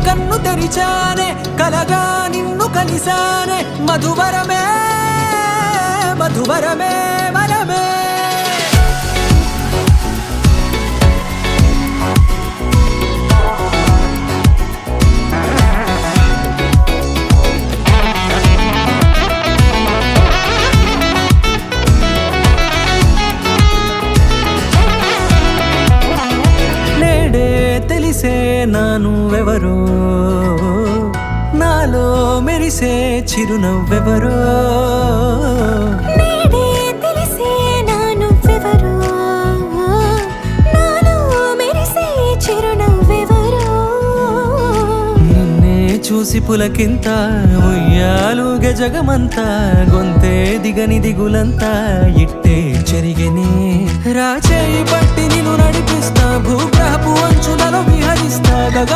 కన్ను తెరిచానే కలగా నిన్ను కలిసానే మధువరమే మధువరమే మనమే తెలిసే నానువెవరో నాలో మెరిసే చిరునవ్వెవరో నేడే తెలిసే నానువెవరో నాలో మెరిసే చిరునవ్వెవరో నిన్నే చూసి పులకింత ఉయ్యాలుగ జగమంతా గొంతే దిగని దిగులంతా ఇట్టే చెరిగెనే రాచేయి పట్టి నిన్ను నడిపిస్తా భూగ్రహపు అంచులలో విహరిస్తా